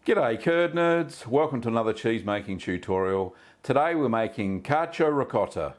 G'day curd nerds, welcome to another cheese making tutorial. Today we're making Cacioricotta.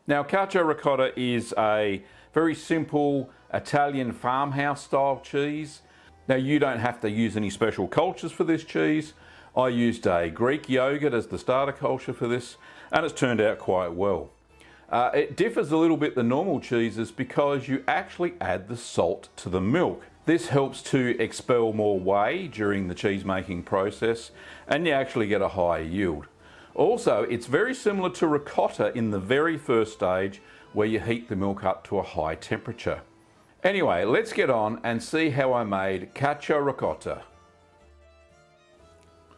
Now Cacioricotta is a very simple Italian farmhouse style cheese. Now you don't have to use any special cultures for this cheese. I used a Greek yogurt as the starter culture for this and it's turned out quite well. It differs a little bit than normal cheeses because you actually add the salt to the milk. This helps to expel more whey during the cheese making process and you actually get a higher yield. Also, it's very similar to ricotta in the very first stage where you heat the milk up to a high temperature. Anyway, let's get on and see how I made Cacioricotta.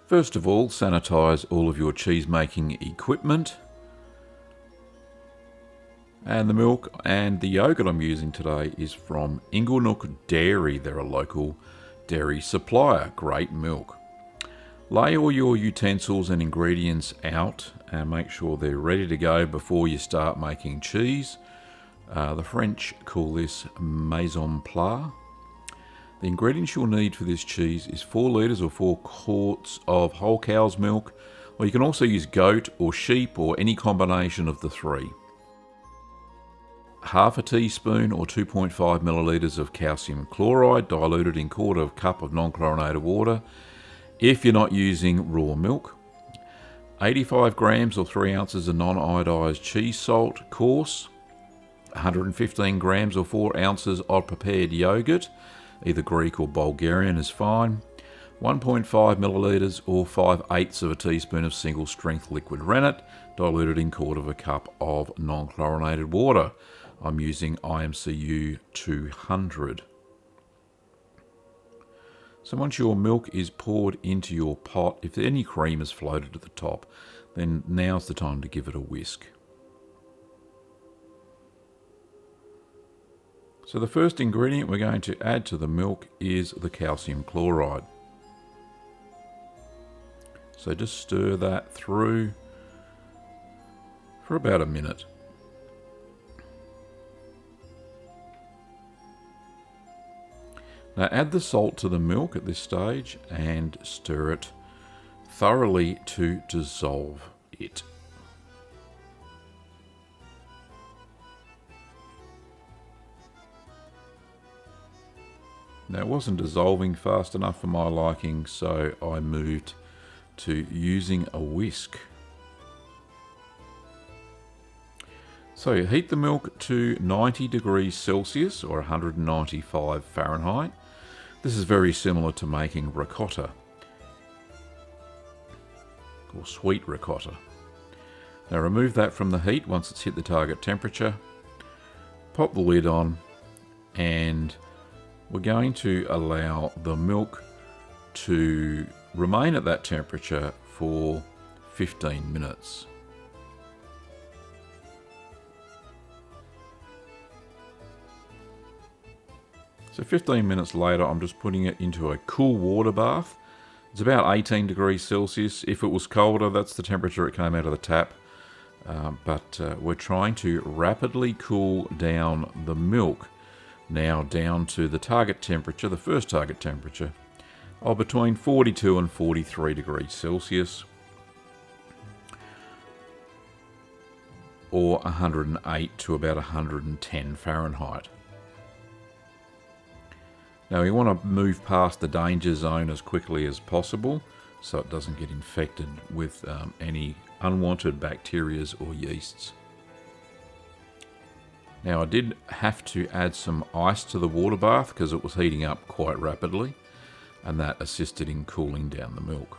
First of all, sanitize all of your cheese making equipment. And the milk and the yogurt I'm using today is from Inoculation Dairy. They're a local dairy supplier. Great milk. Lay all your utensils and ingredients out and make sure they're ready to go before you start making cheese. The French call this mise en place. The ingredients you'll need for this cheese is 4 litres or 4 quarts of whole cow's milk, or you can also use goat or sheep or any combination of the three. Half a teaspoon or 2.5 millilitres of calcium chloride diluted in 1/4 cup of non-chlorinated water if you're not using raw milk. 85 grams or 3 ounces of non-iodised cheese salt, coarse. 115 grams or 4 ounces of prepared yogurt, either Greek or Bulgarian is fine. 1.5 millilitres or 5/8 of a teaspoon of single strength liquid rennet, diluted in 1/4 cup of non-chlorinated water. I'm using IMCU 200. So once your milk is poured into your pot, if any cream is floated at the top, then now's the time to give it a whisk. So the first ingredient we're going to add to the milk is the calcium chloride. So just stir that through for about a minute. Now add the salt to the milk at this stage and stir it thoroughly to dissolve it. Now it wasn't dissolving fast enough for my liking, so I moved to using a whisk. So heat the milk to 90 degrees Celsius or 195 Fahrenheit. This is very similar to making ricotta or sweet ricotta. Now remove that from the heat once it's hit the target temperature. Pop the lid on and we're going to allow the milk to remain at that temperature for 15 minutes. So 15 minutes later, I'm just putting it into a cool water bath. It's about 18 degrees Celsius. If it was colder, that's the temperature it came out of the tap. But we're trying to rapidly cool down the milk now down to the target temperature, the first target temperature, of between 42 and 43 degrees Celsius, or 108 to about 110 Fahrenheit. Now we want to move past the danger zone as quickly as possible so it doesn't get infected with any unwanted bacteria or yeasts. Now I did have to add some ice to the water bath because it was heating up quite rapidly and that assisted in cooling down the milk.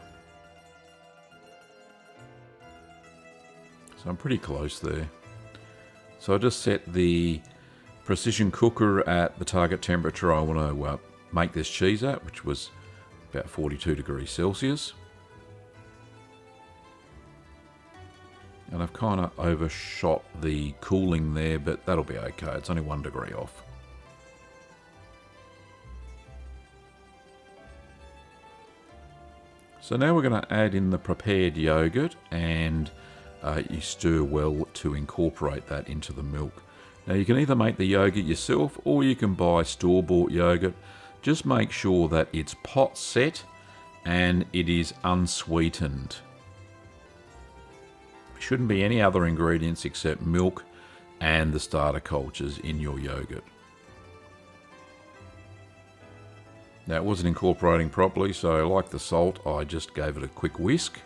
So I'm pretty close there. So I just set the precision cooker at the target temperature I want to make this cheese at, which was about 42 degrees Celsius. And I've kind of overshot the cooling there, but that'll be okay. It's only 1 degree off. So now we're going to add in the prepared yogurt and you stir well to incorporate that into the milk. Now you can either make the yogurt yourself or you can buy store-bought yogurt. Just make sure that it's pot set and it is unsweetened. There shouldn't be any other ingredients except milk and the starter cultures in your yogurt. Now it wasn't incorporating properly, so like the salt, I just gave it a quick whisk.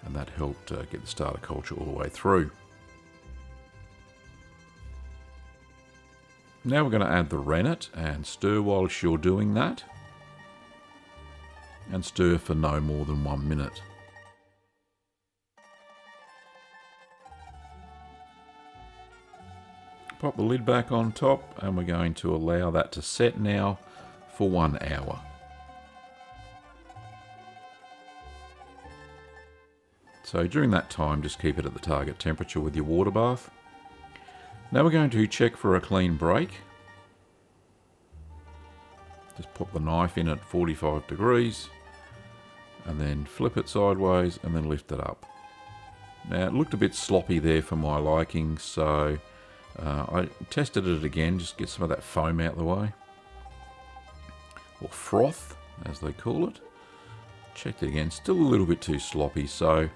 And that helped get the starter culture all the way through. Now we're going to add the rennet and stir whilst you're doing that. And stir for no more than 1 minute. Pop the lid back on top and we're going to allow that to set now for 1 hour. So during that time, just keep it at the target temperature with your water bath. Now we're going to check for a clean break. Just pop the knife in at 45 degrees and then flip it sideways and then lift it up. Now it looked a bit sloppy there for my liking, so I tested it again, just get some of that foam out of the way. Or froth, as they call it. Checked it again, still a little bit too sloppy, so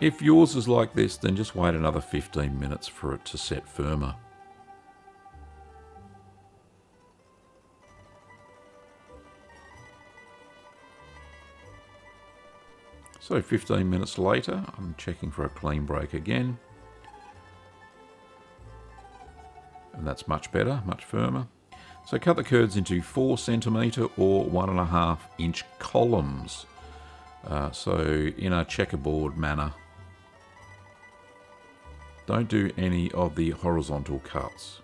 if yours is like this, then just wait another 15 minutes for it to set firmer. So 15 minutes later, I'm checking for a clean break again. And that's much better, much firmer. So cut the curds into 4 centimetre or 1.5 inch columns. So in a checkerboard manner. Don't do any of the horizontal cuts.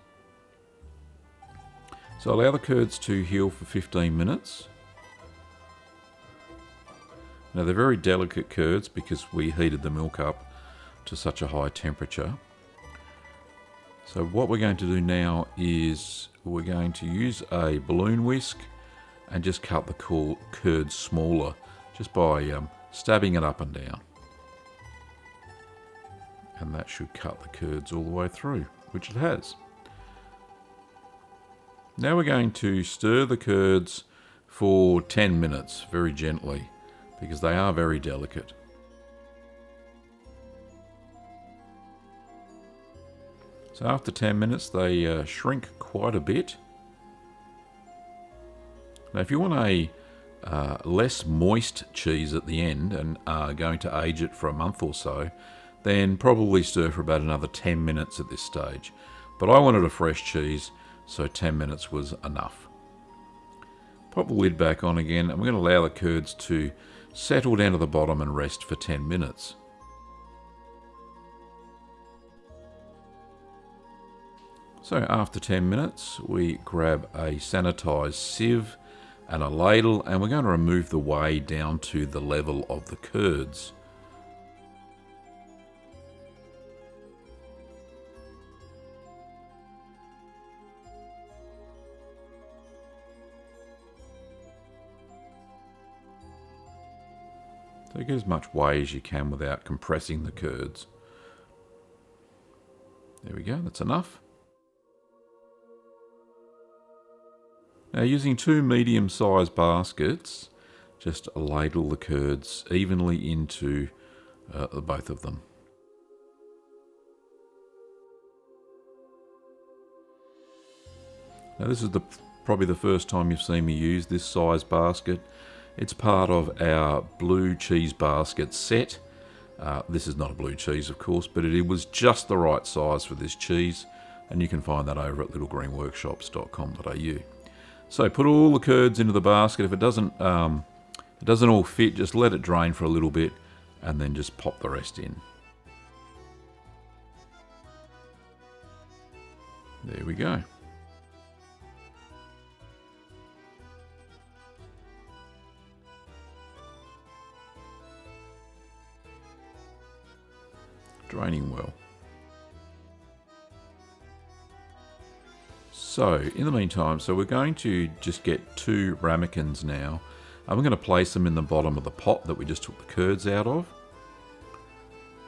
So allow the curds to heal for 15 minutes. Now they're very delicate curds because we heated the milk up to such a high temperature. So what we're going to do now is we're going to use a balloon whisk and just cut the curds smaller just by stabbing it up and down. And that should cut the curds all the way through, which it has. Now we're going to stir the curds for 10 minutes very gently because they are very delicate. So after 10 minutes they shrink quite a bit. Now if you want a less moist cheese at the end and are going to age it for a month or so, then probably stir for about another 10 minutes at this stage. But I wanted a fresh cheese, so 10 minutes was enough. Pop the lid back on again and we're going to allow the curds to settle down to the bottom and rest for 10 minutes. So after 10 minutes we grab a sanitised sieve and a ladle and we're going to remove the whey down to the level of the curds. So get as much whey as you can without compressing the curds. There we go, that's enough. Now using 2 medium-sized baskets, just ladle the curds evenly into both of them. Now this is probably the first time you've seen me use this size basket. It's part of our blue cheese basket set. This is not a blue cheese, of course, but it was just the right size for this cheese, and you can find that over at littlegreenworkshops.com.au. So put all the curds into the basket. If it doesn't all fit, just let it drain for a little bit, and then just pop the rest in. There we go. Draining well. So in the meantime, we're going to just get 2 ramekins now, and we're going to place them in the bottom of the pot that we just took the curds out of.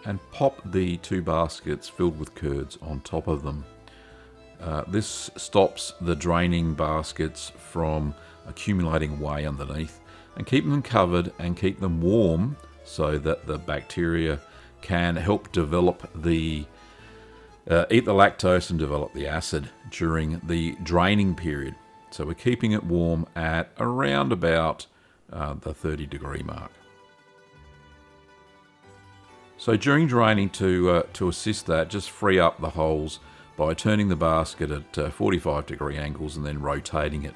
and pop the 2 baskets filled with curds on top of them. This stops the draining baskets from accumulating whey underneath, and keep them covered and keep them warm so that the bacteria can help develop eat the lactose and develop the acid during the draining period. So we're keeping it warm at around about the 30-degree mark. So during draining, to assist that, just free up the holes by turning the basket at 45-degree angles and then rotating it.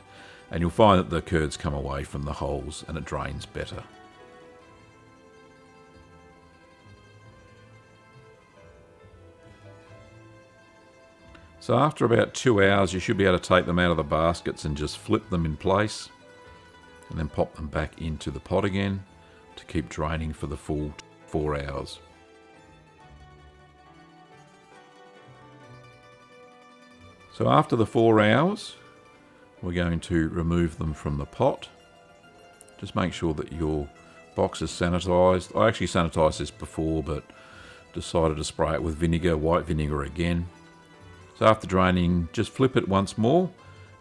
And you'll find that the curds come away from the holes and it drains better. So after about 2 hours, you should be able to take them out of the baskets and just flip them in place and then pop them back into the pot again to keep draining for the full 4 hours. So after the 4 hours, we're going to remove them from the pot. Just make sure that your box is sanitised. I actually sanitised this before, but decided to spray it with vinegar, white vinegar again. So after draining, just flip it once more,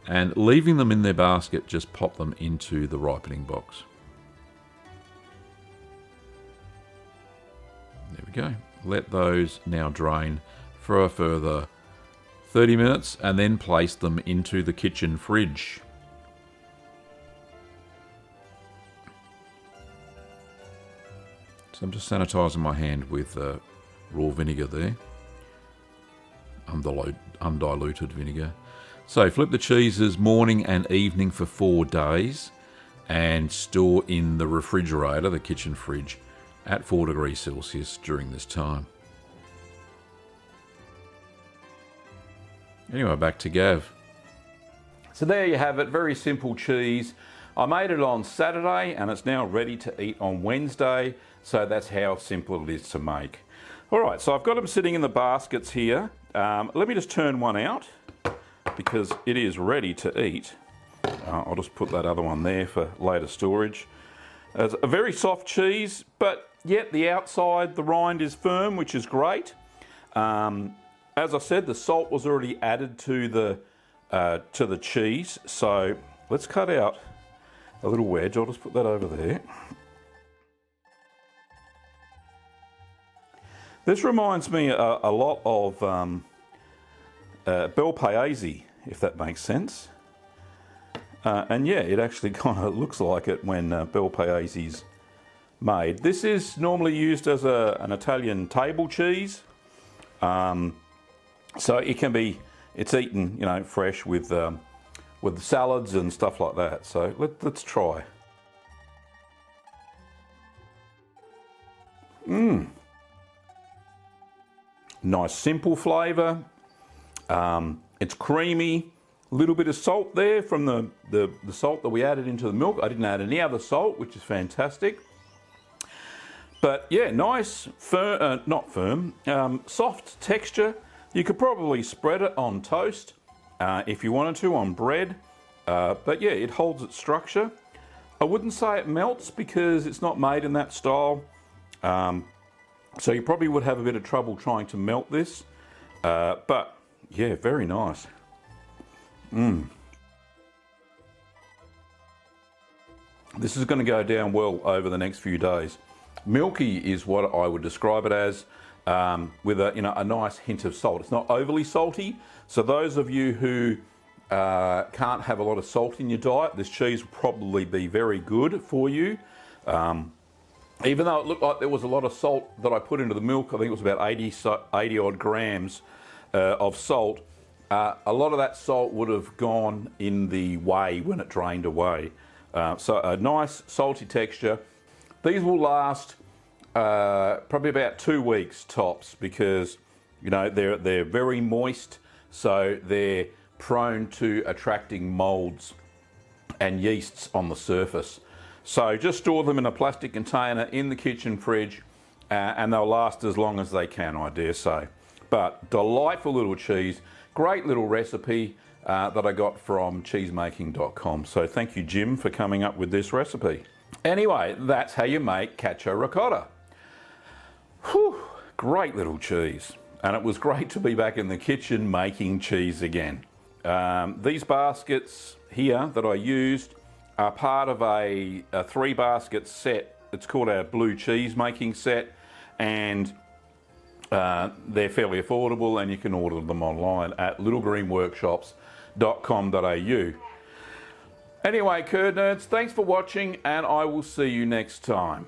and leaving them in their basket, just pop them into the ripening box. There we go. Let those now drain for a further 30 minutes and then place them into the kitchen fridge. So I'm just sanitising my hand with raw vinegar there. Undiluted vinegar. So flip the cheeses morning and evening for 4 days and store in the refrigerator, the kitchen fridge, at 4 degrees Celsius during this time. Anyway, back to Gav. So there you have it, very simple cheese. I made it on Saturday and it's now ready to eat on Wednesday, so that's how simple it is to make. Alright, so I've got them sitting in the baskets here. Let me just turn one out because it is ready to eat. I'll just put that other one there for later storage. It's a very soft cheese, but yet the outside, the rind is firm, which is great. As I said, the salt was already added to the cheese, so let's cut out a little wedge. I'll just put that over there. This reminds me a lot of bel paese, if that makes sense. And yeah, it actually kind of looks like it when bel paese's made. This is normally used as an Italian table cheese. So it's eaten, you know, fresh with salads and stuff like that. So let's try. Nice simple flavour. It's creamy. A little bit of salt there from the salt that we added into the milk. I didn't add any other salt, which is fantastic. But yeah, nice, not firm, soft texture. You could probably spread it on toast if you wanted to, on bread. But yeah, it holds its structure. I wouldn't say it melts because it's not made in that style. So you probably would have a bit of trouble trying to melt this. But yeah, very nice. This is going to go down well over the next few days. Milky is what I would describe it as, with a nice hint of salt. It's not overly salty, so those of you who can't have a lot of salt in your diet, this cheese will probably be very good for you. Even though it looked like there was a lot of salt that I put into the milk, I think it was about 80 odd grams of salt. A lot of that salt would have gone in the whey when it drained away. So a nice salty texture. These will last probably about 2 weeks tops because, you know, they're very moist, so they're prone to attracting molds and yeasts on the surface. So just store them in a plastic container in the kitchen fridge and they'll last as long as they can, I dare say. But delightful little cheese, great little recipe that I got from cheesemaking.com. So thank you, Jim, for coming up with this recipe. Anyway, that's how you make cacio ricotta. Whew, great little cheese. And it was great to be back in the kitchen making cheese again. These baskets here that I used are part of a 3-basket set. It's called our blue cheese making set, and they're fairly affordable, and you can order them online at littlegreenworkshops.com.au. Anyway, curd nerds, thanks for watching, and I will see you next time.